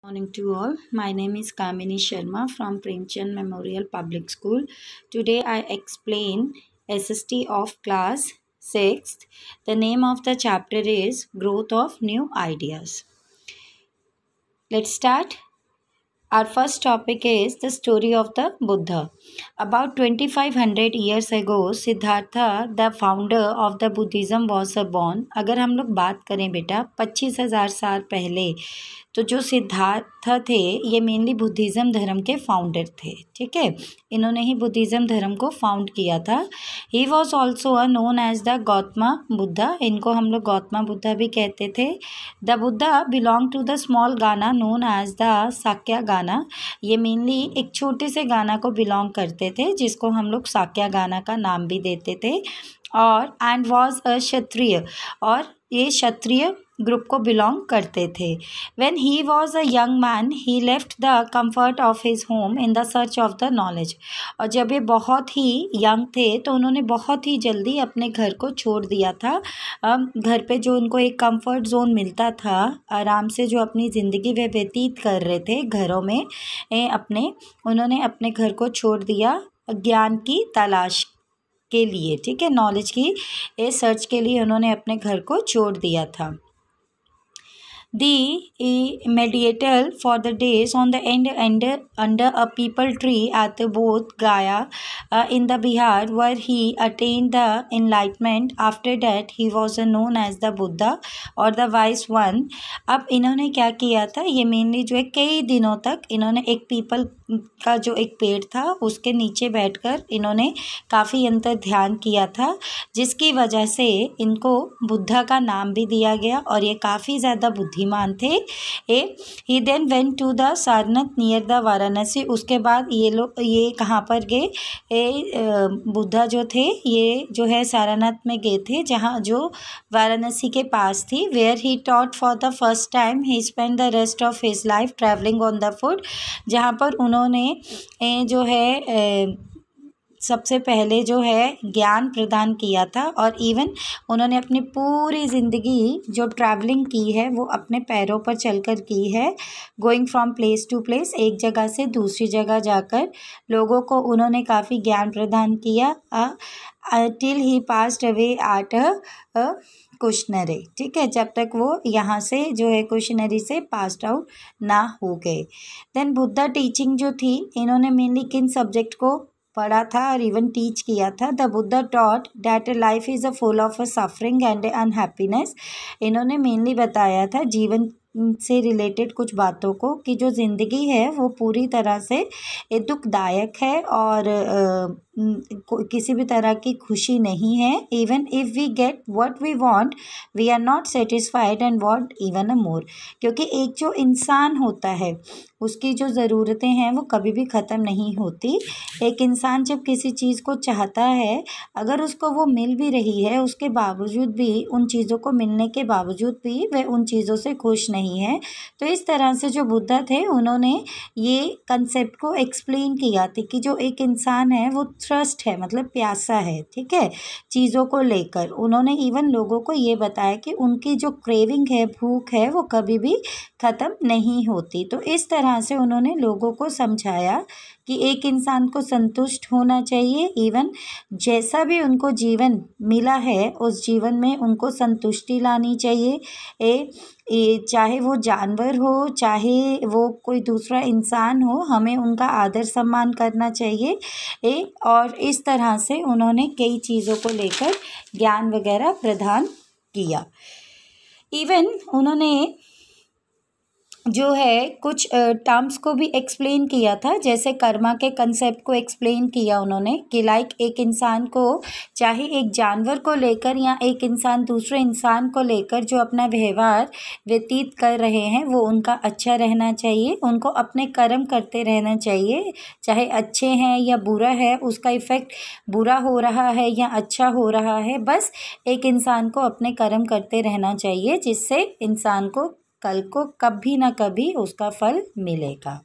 Morning to all. My name is Kamini Sharma from Premchand Memorial Public School. Today I explain SST of class 6th. The name of the chapter is Growth of New Ideas. Let's start. Our first topic is the story of the Buddha. About 2500 years ago, Siddhartha, the founder of the Buddhism, was born. अगर हम लोग बात करें बेटा 25,000 साल पहले, तो जो सिद्धार्थ थे ये मेनली बुद्धिज़्म धर्म के फाउंडर थे. ठीक है, इन्होंने ही बुद्धिज़्म धर्म को फाउंड किया था. He was also known as the Gautama Buddha. इनको हम लोग गौतमा बुद्धा भी कहते थे. The Buddha belong to the small gana known as the Shakya gana. ये मेनली एक छोटे से गाना को बिलोंग करते थे जिसको हम लोग साक्या गाना का नाम भी देते थे. और एंड वॉज अ क्षत्रिय, और ये क्षत्रिय ग्रुप को बिलोंग करते थे. When he was a young man he left the comfort of his home in the search of the knowledge. और जब ये बहुत ही यंग थे तो उन्होंने बहुत ही जल्दी अपने घर को छोड़ दिया था. घर पे जो उनको एक कंफर्ट जोन मिलता था, आराम से जो अपनी ज़िंदगी वे व्यतीत कर रहे थे घरों में उन्होंने अपने घर को छोड़ दिया ज्ञान की तलाश के लिए. ठीक है, नॉलेज की सर्च के लिए उन्होंने अपने घर को छोड़ दिया था. The mediator for the days on the end under a peepal tree at both Gaya in the Bihar, where he attained the enlightenment. After that he was known as the Buddha or the wise one. अब इन्होंने क्या किया था, ये mainly जो है कई दिनों तक इन्होंने एक पीपल का जो एक पेड़ था उसके नीचे बैठकर इन्होंने काफ़ी अंतर ध्यान किया था, जिसकी वजह से इनको बुद्धा का नाम भी दिया गया और ये काफ़ी ज़्यादा बुद्धिमान थे. He then went to the Sarnath near the Varanasi. उसके बाद ये कहाँ पर गए, बुद्धा जो थे ये जो है सारनाथ में गए थे, जहाँ जो वाराणसी के पास थी. Where he taught for the first time he spend the rest of his life travelling on the foot. जहाँ पर उन्होंने जो है सबसे पहले जो है ज्ञान प्रदान किया था, और इवन उन्होंने अपनी पूरी ज़िंदगी जो ट्रैवलिंग की है वो अपने पैरों पर चलकर की है. Going from place to place, एक जगह से दूसरी जगह जाकर लोगों को उन्होंने काफ़ी ज्ञान प्रदान किया. Till he passed away at Kushinara. ठीक है, जब तक वो यहाँ से जो है कुशनरी से पास्ड आउट ना हो गए. देन बुद्धा टीचिंग जो थी, इन्होंने मेनली किन सब्जेक्ट को पढ़ा था और इवन टीच किया था. The Buddha taught that life is a full of a suffering and unhappiness. इन्होंने मेनली बताया था जीवन से रिलेटेड कुछ बातों को कि जो ज़िंदगी है वो पूरी तरह से दुखदायक है और किसी भी तरह की खुशी नहीं है. Even if we get what we want we are not satisfied and want even a more. क्योंकि एक जो इंसान होता है उसकी जो ज़रूरतें हैं वो कभी भी ख़त्म नहीं होती. एक इंसान जब किसी चीज़ को चाहता है, अगर उसको वो मिल भी रही है उसके बावजूद भी, उन चीज़ों को मिलने के बावजूद भी वह उन चीज़ों से खुश नहीं है. तो इस तरह से जो बुद्धा थे उन्होंने ये कंसेप्ट को एक्सप्लेन किया था कि जो एक इंसान है वो थ्रस्ट है, मतलब प्यासा है. ठीक है, चीज़ों को लेकर उन्होंने इवन लोगों को ये बताया कि उनकी जो क्रेविंग है, भूख है, वो कभी भी ख़त्म नहीं होती. तो इस तरह से उन्होंने लोगों को समझाया कि एक इंसान को संतुष्ट होना चाहिए. इवन जैसा भी उनको जीवन मिला है उस जीवन में उनको संतुष्टि लानी चाहिए. चाहे वो जानवर हो, चाहे वो कोई दूसरा इंसान हो, हमें उनका आदर सम्मान करना चाहिए. और इस तरह से उन्होंने कई चीज़ों को लेकर ज्ञान वगैरह प्रदान किया. इवन उन्होंने जो है कुछ टर्म्स को भी एक्सप्लेन किया था, जैसे कर्मा के कंसेप्ट को एक्सप्लेन किया उन्होंने कि लाइक एक इंसान को, चाहे एक जानवर को लेकर या एक इंसान दूसरे इंसान को लेकर जो अपना व्यवहार व्यतीत कर रहे हैं वो उनका अच्छा रहना चाहिए. उनको अपने कर्म करते रहना चाहिए, चाहे अच्छे हैं या बुरा है, उसका इफ़ेक्ट बुरा हो रहा है या अच्छा हो रहा है, बस एक इंसान को अपने कर्म करते रहना चाहिए, जिससे इंसान को कल को कभी ना कभी उसका फल मिलेगा.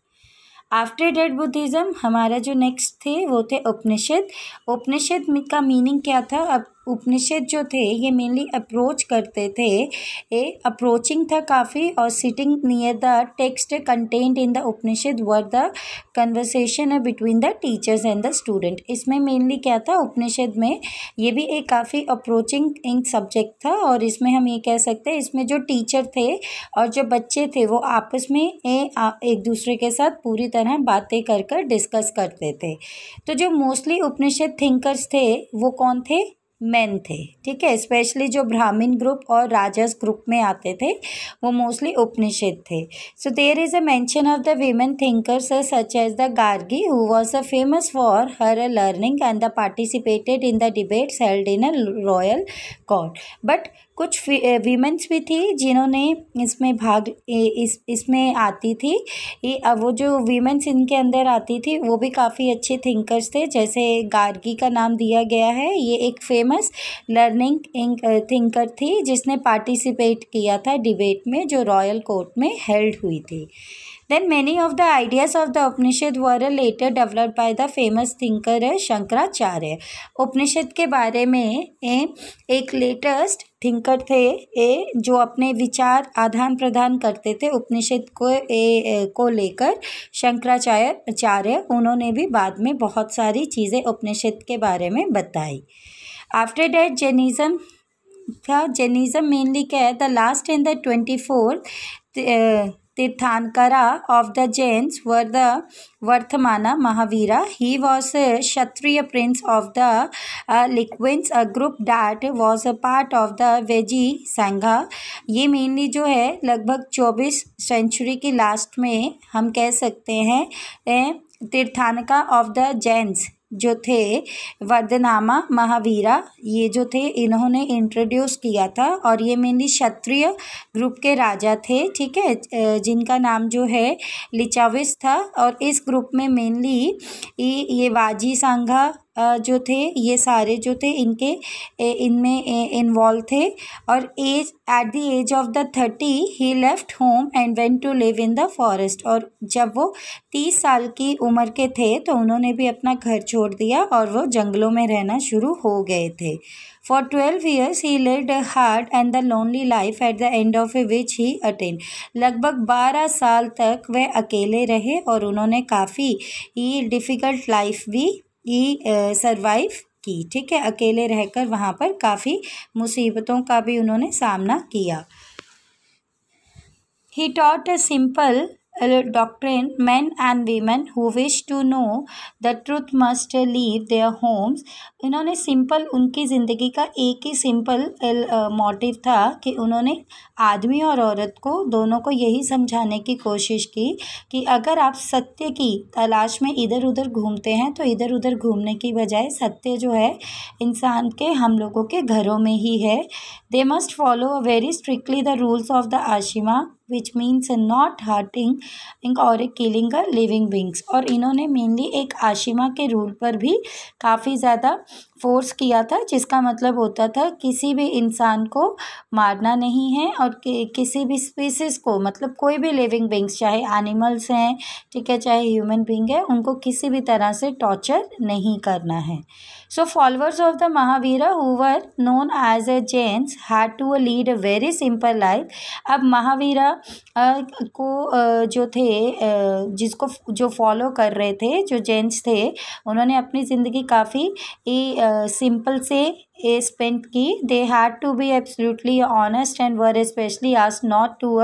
आफ्टर डेट बुद्धिज़्म हमारा जो नेक्स्ट थे वो थे उपनिषद. उपनिषद का मीनिंग क्या था? अब उपनिषद जो थे ये मेनली अप्रोच करते थे, अप्रोचिंग था काफ़ी, और sitting near the text content in the Upanishad were the conversation between the teachers and the student. इसमें मेनली क्या था, उपनिषद में ये भी एक काफ़ी अप्रोचिंग सब्जेक्ट था, और इसमें हम ये कह सकते हैं इसमें जो टीचर थे और जो बच्चे थे वो आपस में एक दूसरे के साथ पूरी तरह बातें कर कर डिस्कस करते थे। तो जो मोस्टली उपनिषद थिंकर्स थे वो कौन थे, मेन थे, ठीक है। स्पेशली जो ब्राह्मण ग्रुप और राजस ग्रुप में आते थे वो मोस्टली उपनिषद थे। So there is a mention of the women thinkers such as the Gargi who was a famous for her learning and the participated in the debates held in a royal court. But कुछ womens भी थी जिन्होंने इसमें भाग इसमें आती थी। वो जो वीमेंस इनके अंदर आती थी वो भी काफ़ी अच्छे थिंकर्स थे। जैसे गार्गी का नाम दिया गया है, ये एक फेमस लर्निंग थिंकर थी जिसने पार्टिसिपेट किया था डिबेट में जो रॉयल कोर्ट में हेल्ड हुई थी। Then many of the ideas of the Upanishad were later developed by the famous thinker Shankaracharya. उपनिषद के बारे में एक लेटेस्ट थिंकर थे जो अपने विचार आदान प्रदान करते थे उपनिषद को लेकर, शंकराचार्य। उन्होंने भी बाद में बहुत सारी चीज़ें उपनिषद के बारे में बताई। आफ्टर दैट जैनिज़्म था। जैनिज़्म मेनली क्या है, the last in the 24 तीर्थांकरा of the Jains were the Vardhamana Mahavira. He was a Kshatriya prince of the Liquids, a group that was a part of the Veggie Sangha. ये mainly जो है लगभग 24 century की last में हम कह सकते हैं तीर्थांका ऑफ द जैन्स जो थे, वर्धनामा महावीरा ये जो थे इन्होंने इंट्रोड्यूस किया था, और ये मेनली क्षत्रिय ग्रुप के राजा थे, ठीक है, जिनका नाम जो है लिचाविस था। और इस ग्रुप में मेनली ये वाजी सांघा जो थे ये सारे जो थे इनमें इन्वॉल्व थे। और at the age of the 30 he left home and went to live in the forest. और जब वो 30 साल की उम्र के थे तो उन्होंने भी अपना घर छोड़ दिया और वो जंगलों में रहना शुरू हो गए थे। For 12 years he lived a hard and the lonely life at the end of which he attained। लगभग 12 साल तक वह अकेले रहे और उन्होंने काफ़ी डिफ़िकल्ट लाइफ भी सरवाइव की, ठीक है। अकेले रहकर वहाँ पर काफ़ी मुसीबतों का भी उन्होंने सामना किया। He taught a simple doctrine, men and women who wish to know the truth must leave their homes। इन्होंने सिंपल, उनकी ज़िंदगी का एक ही सिंपल मोटिव था कि उन्होंने आदमी और औरत को दोनों को यही समझाने की कोशिश की कि अगर आप सत्य की तलाश में इधर उधर घूमते हैं तो इधर उधर घूमने की बजाय सत्य जो है इंसान के, हम लोगों के घरों में ही है। They must follow very strictly the rules of the Ashima which means not hurting और killing a living beings। और इन्होंने मेनली एक आशिमा के रूल पर भी काफ़ी ज़्यादा फोर्स किया था, जिसका मतलब होता था किसी भी इंसान को मारना नहीं है और किसी भी स्पीसीज़ को, मतलब कोई भी लिविंग बींग्स, चाहे एनिमल्स हैं, ठीक है, चाहे ह्यूमन बींग है, उनको किसी भी तरह से टॉर्चर नहीं करना है। So followers of the Mahavira who were known as a Jains had to lead a very simple life। अब महावीरा को जो थे जिसको जो फॉलो कर रहे थे, जो जेंट्स थे, उन्होंने अपनी ज़िंदगी काफ़ी सिंपल से स्पेंड की। They had to be absolutely honest and were specially asked not to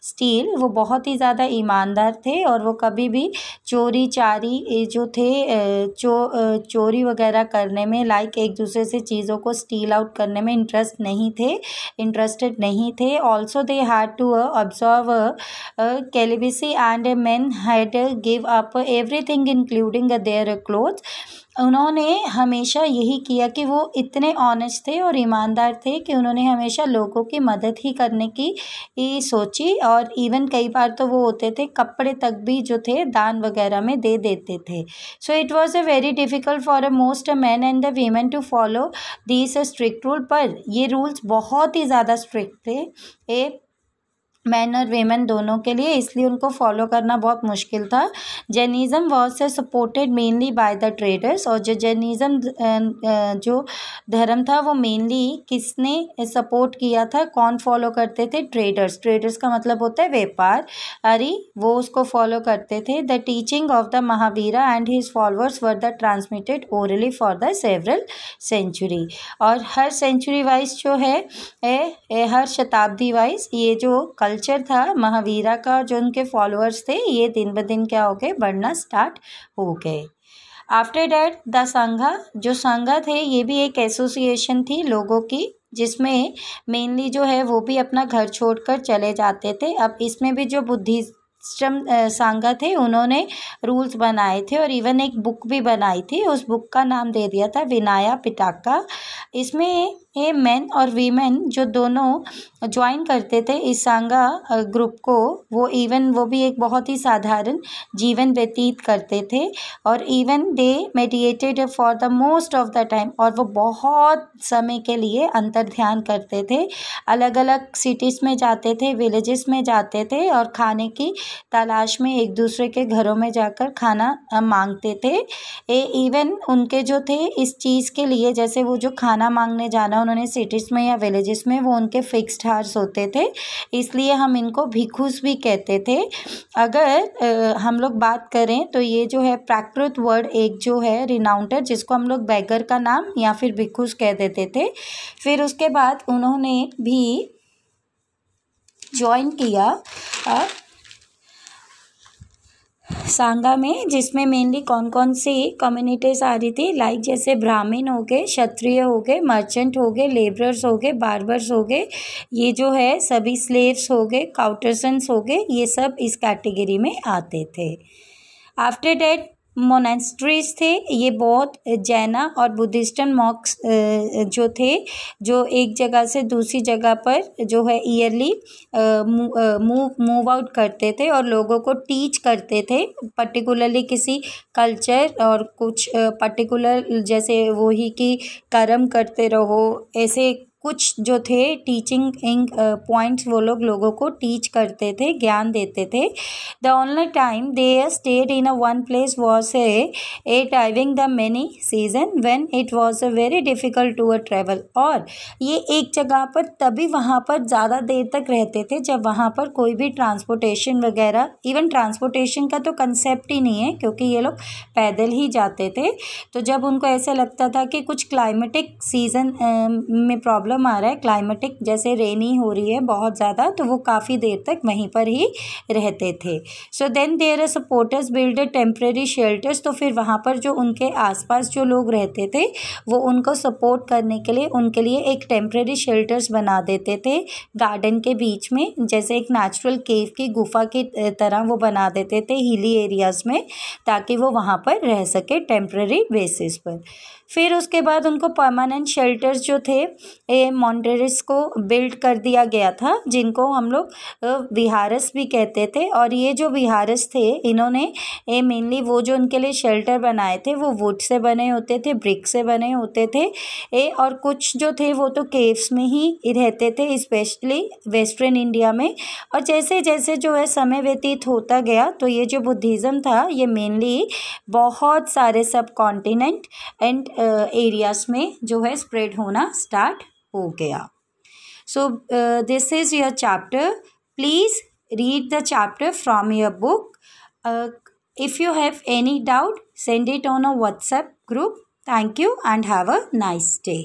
steal. वो बहुत ही ज़्यादा ईमानदार थे और वो कभी भी चोरी चारी जो थे चोरी वगैरह करने में, लाइक एक दूसरे से चीज़ों को स्टील आउट करने में इंटरेस्टेड नहीं थे। Also they had to observe celibacy and men had give up everything including their clothes। उन्होंने हमेशा यही किया कि वो इतने ऑनेस्ट थे और ईमानदार थे कि उन्होंने हमेशा लोगों की मदद ही करने की सोची, और इवन कई बार तो वो होते थे कपड़े तक भी जो थे दान वगैरह में दे देते थे। So it was a very difficult for most man and the women to follow this strict rule. पर ये रूल्स बहुत ही ज़्यादा स्ट्रिक्ट थे। मैन और वीमेन दोनों के लिए, इसलिए उनको फॉलो करना बहुत मुश्किल था। Jainism was supported mainly by the traders, और जो जैनिज़्म जो धर्म था वो मेनली किसने सपोर्ट किया था, कौन फॉलो करते थे? ट्रेडर्स। ट्रेडर्स का मतलब होता है व्यापार, अरे वो उसको फॉलो करते थे। The teaching of the Mahavira and his followers were the transmitted orally for the several century. और हर सेंचुरी वाइज जो है हर शताब्दी वाइज ये जो कल्चर था महावीरा का, जो उनके फॉलोअर्स थे, ये दिन ब दिन क्या हो गए? बढ़ना स्टार्ट हो गए। आफ्टर डैट द संघा, जो संघा थे ये भी एक एसोसिएशन थी लोगों की, जिसमें मेनली जो है वो भी अपना घर छोड़कर चले जाते थे। अब इसमें भी जो बुद्धिस्ट संघा थे उन्होंने रूल्स बनाए थे और इवन एक बुक भी बनाई थी, उस बुक का नाम दे दिया था विनाया पिटाका। इसमें ये मेन और वीमेन जो दोनों ज्वाइन करते थे इस सांगा ग्रुप को, वो भी एक बहुत ही साधारण जीवन व्यतीत करते थे, और even they meditated for the most of the time, और वो बहुत समय के लिए अंतर ध्यान करते थे। अलग अलग सिटीज़ में जाते थे, विलेजेस में जाते थे, और खाने की तलाश में एक दूसरे के घरों में जाकर खाना मांगते थे। इवन उनके जो थे इस चीज़ के लिए, जैसे वो जो खाना मांगने जाना उन्होंने सिटीज़ में या विलेजेस में, वो उनके फिक्स्ड हार्स होते थे, इसलिए हम इनको भिखुस भी कहते थे। अगर हम लोग बात करें तो ये जो है प्राकृत वर्ड एक जो है रिनाउंटर, जिसको हम लोग बैगर का नाम या फिर भिखुस कह देते थे। फिर उसके बाद उन्होंने भी ज्वाइन किया सांगा में, जिसमें मेनली कौन कौन सी कम्युनिटीज़ आ रही थी, लाइक जैसे ब्राह्मण हो गए, क्षत्रिय हो गए, मर्चेंट हो गए, लेबरर्स हो गए, बार्बर्स हो गए, ये जो है सभी स्लेव्स हो गए, काउटर्सन्स हो गए, ये सब इस कैटेगरी में आते थे। आफ्टर डैट मोनेस्ट्रीज थे, ये बहुत जैना और बुद्धिस्टन मॉक्स जो थे, जो एक जगह से दूसरी जगह पर जो है ईयरली मूव आउट करते थे और लोगों को टीच करते थे, पर्टिकुलरली किसी कल्चर और कुछ पर्टिकुलर, जैसे वही कि कर्म करते रहो, ऐसे कुछ जो थे टीचिंग पॉइंट्स वो लोगों को टीच करते थे, ज्ञान देते थे। The only time they stayed in a one place was a timing the many season when it was a very difficult to travel, और ये एक जगह पर तभी वहाँ पर ज़्यादा देर तक रहते थे जब वहाँ पर कोई भी ट्रांसपोर्टेशन वगैरह, इवन ट्रांसपोर्टेशन का तो कंसेप्ट ही नहीं है क्योंकि ये लोग पैदल ही जाते थे। तो जब उनको ऐसा लगता था कि कुछ क्लाइमेटिक सीज़न में प्रॉब्लम आ रहा है, क्लाइमेटिक जैसे रेनी हो रही है बहुत ज़्यादा, तो वो काफ़ी देर तक वहीं पर ही रहते थे। So then their supporters build temporary shelters, तो फिर वहाँ पर जो उनके आसपास जो लोग रहते थे वो उनको सपोर्ट करने के लिए उनके लिए एक टेम्परेरी शेल्टर्स बना देते थे गार्डन के बीच में, जैसे एक नेचुरल केव की गुफा की तरह वो बना देते थे हिली एरियाज़ में, ताकि वो वहाँ पर रह सके टेम्परेरी बेसिस पर। फिर उसके बाद उनको परमानेंट शेल्टर्स जो थे मॉन्टेरेस को बिल्ड कर दिया गया था, जिनको हम लोग विहारस भी कहते थे। और ये जो विहारस थे इन्होंने मेनली वो जो उनके लिए शेल्टर बनाए थे वो वुड से बने होते थे, ब्रिक से बने होते थे, और कुछ जो थे वो तो केव्स में ही रहते थे, स्पेशली वेस्टर्न इंडिया में। और जैसे जैसे जो है समय व्यतीत होता गया तो ये जो बुद्धिज़्म था ये मेनली बहुत सारे सब कॉन्टिनेंट एंड एरियाज़ में जो है स्प्रेड होना स्टार्ट हो गया। So this is your chapter, please read the chapter from your book. If you have any doubt, send it on a WhatsApp group. Thank you and have a nice day.